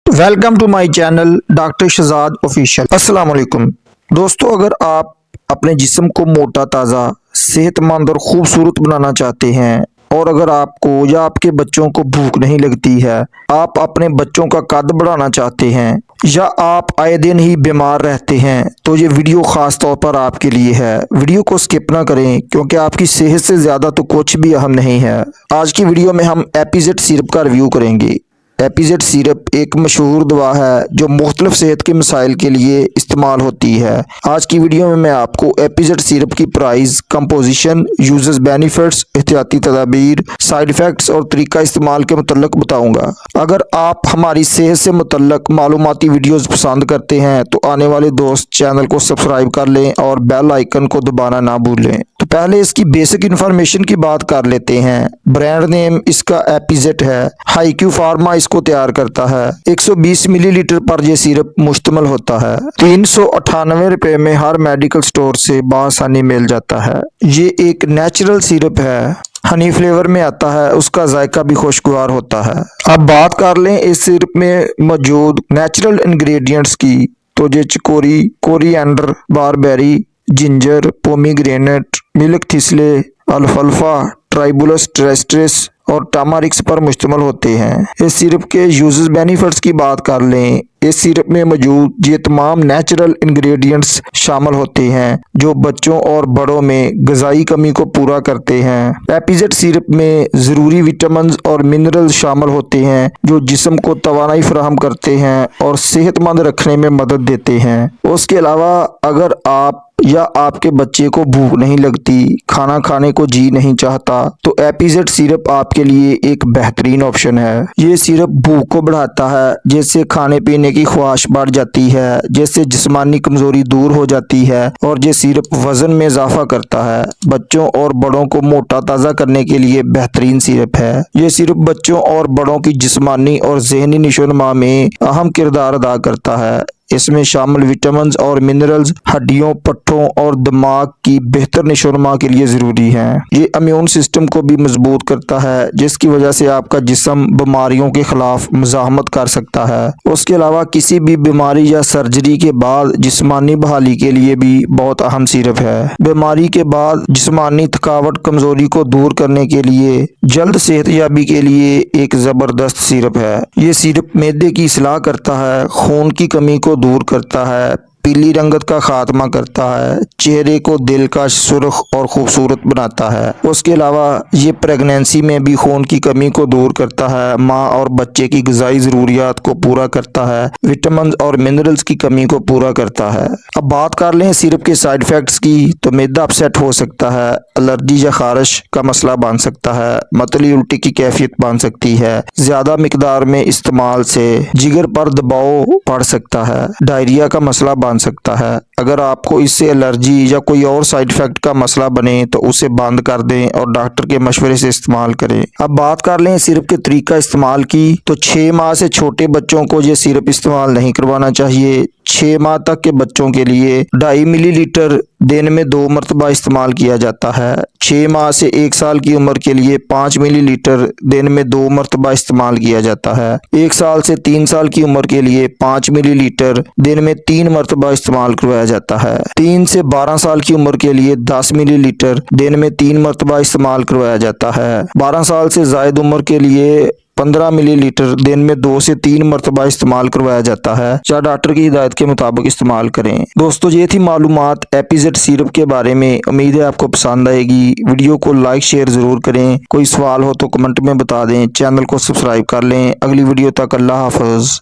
Welcome to my channel doctor Shahzad official. अस्सलाम वालेकुम दोस्तों, अगर आप अपने जिस्म को मोटा ताज़ा सेहतमंद और खूबसूरत बनाना चाहते हैं और अगर आपको या आपके बच्चों को भूख नहीं लगती है, आप अपने बच्चों का कद बढ़ाना चाहते हैं या आप आए दिन ही बीमार रहते हैं, तो ये वीडियो ख़ास तौर पर आपके लिए है। वीडियो को स्किप ना करें क्योंकि आपकी सेहत से ज़्यादा तो कुछ भी अहम नहीं है। आज की वीडियो में हम एपीजेड सिरप का रिव्यू करेंगे। एपीजेड सिरप एक मशहूर दवा है जो मुख्तलिफ सेहत के मसाइल के लिए इस्तेमाल होती है। आज की वीडियो में मैं आपको एपीजेड सिरप की प्राइस, कंपोजिशन, यूजर्स बेनिफिट्स, एहतियाती तदाबीर, साइड इफ़ेक्ट्स और तरीका इस्तेमाल के मुतल्लिक बताऊंगा। अगर आप हमारी सेहत से मुतल्लिक मालूमाती वीडियोस पसंद करते हैं तो आने वाले दोस्त चैनल को सब्सक्राइब कर लें और बेल आइकन को दबाना ना भूलें। तो पहले इसकी बेसिक इन्फॉर्मेशन की बात कर लेते हैं। ब्रांड नेम इसका एपीजेड है। हाईक्यू फार्मा इसको तैयार करता है। 120 मिलीलीटर पर यह सिरप मुश्तमिल होता है। 398 रुपए में हर मेडिकल स्टोर से बआसानी मिल जाता है। ये एक नेचुरल सिरप है, हनी फ्लेवर में आता है, उसका जायका भी खुशगवार होता है। अब बात कर लें इस सिरप में मौजूद नेचुरल इंग्रेडिएंट्स की, तो ये chicory, coriander, barberry, ginger, pomegranate, milk thistle, अल्फाल्फा, ट्राइबुलस टेरेस्ट्रिस और टामारिक्स पर मुश्तमिल होते हैं। इस सिरप के यूजेस बेनिफिट्स की बात कर लें, इस सिरप में मौजूद ये तमाम नेचुरल इंग्रेडिएंट्स शामिल होते हैं जो बच्चों और बड़ों में ग़िज़ाई कमी को पूरा करते हैं। एपीजेड सिरप में ज़रूरी विटामिन और मिनरल्स शामिल होते हैं जो जिस्म को तवानाई फराहम करते हैं और सेहतमंद रखने में मदद देते हैं। उसके अलावा अगर आप या आपके बच्चे को भूख नहीं लगती, खाना खाने को जी नहीं चाहता, तो एपीजेड सिरप आपके लिए एक बेहतरीन ऑप्शन है। ये सिरप भूख को बढ़ाता है, जिससे खाने पीने की ख्वाहिश बढ़ जाती है, जिससे जिस्मानी कमजोरी दूर हो जाती है और ये सिरप वजन में इजाफा करता है। बच्चों और बड़ों को मोटा ताज़ा करने के लिए बेहतरीन सिरप है। ये सिरप बच्चों और बड़ों की जिस्मानी और जहनी नशोनुमा में अहम किरदार अदा करता है। इसमें शामिल विटामिन और मिनरल्स हड्डियों, पट्टों और दिमाग की बेहतर नशोनुमा के लिए ज़रूरी हैं। ये इम्यून सिस्टम को भी मजबूत करता है, जिसकी वजह से आपका जिस्म बीमारियों के खिलाफ मुजाहमत कर सकता है। उसके अलावा किसी भी बीमारी या सर्जरी के बाद जिस्मानी बहाली के लिए भी बहुत अहम सिरप है। बीमारी के बाद जिस्मानी थकावट, कमजोरी को दूर करने के लिए, जल्द सेहतयाबी के लिए एक ज़बरदस्त सिरप है। ये सिरप मैदे की इसलाह करता है, खून की कमी को दूर करता है, पीली रंगत का खात्मा करता है, चेहरे को दिलकश, सुर्ख और खूबसूरत बनाता है। उसके अलावा ये प्रेगनेंसी में भी खून की कमी को दूर करता है, माँ और बच्चे की ग़िज़ाई ज़रूरियात को पूरा करता है, विटामिन और मिनरल्स की कमी को पूरा करता है। अब बात कर लें सिरप के साइड इफ़ेक्ट्स की, तो मैदा अपसेट हो सकता है, एलर्जी या खारिश का मसला बन सकता है, मतली उल्टी की कैफियत बन सकती है, ज़्यादा मिकदार में इस्तेमाल से जिगर पर दबाव पड़ सकता है, डायरिया का मसला बन सकता है। अगर आपको इससे एलर्जी या कोई और साइड इफेक्ट का मसला बने तो उसे बंद कर दें और डॉक्टर के मशवरे से इस्तेमाल करें। अब बात कर लें सिरप के तरीका इस्तेमाल की, तो 6 माह से छोटे बच्चों को ये सिरप इस्तेमाल नहीं करवाना चाहिए। 6 माह तक के बच्चों के लिए 2.5 मिलीलीटर दिन में 2 मरतबा इस्तेमाल किया जाता है। 6 माह से 1 साल की उम्र के लिए 5 मिलीलीटर दिन में 2 मरतबा इस्तेमाल किया जाता है। 1 साल से 3 साल की उम्र के लिए 5 मिलीलीटर दिन में 3 मरतबा इस्तेमाल करवाया जाता है। 3 से 12 साल की उम्र के लिए 10 मिलीलीटर दिन में 3 मरतबा इस्तेमाल करवाया जाता है। 12 साल से ज़ायद उम्र के लिए 15 मिलीलीटर दिन में 2 से 3 मरतबा इस्तेमाल करवाया जाता है। या डॉक्टर की हिदायत के मुताबिक इस्तेमाल करें। दोस्तों, ये थी मालूमात एपीजेड सिरप के बारे में। उम्मीद है आपको पसंद आएगी। वीडियो को लाइक शेयर ज़रूर करें। कोई सवाल हो तो कमेंट में बता दें। चैनल को सब्सक्राइब कर लें। अगली वीडियो तक अल्लाह हाफ़िज़।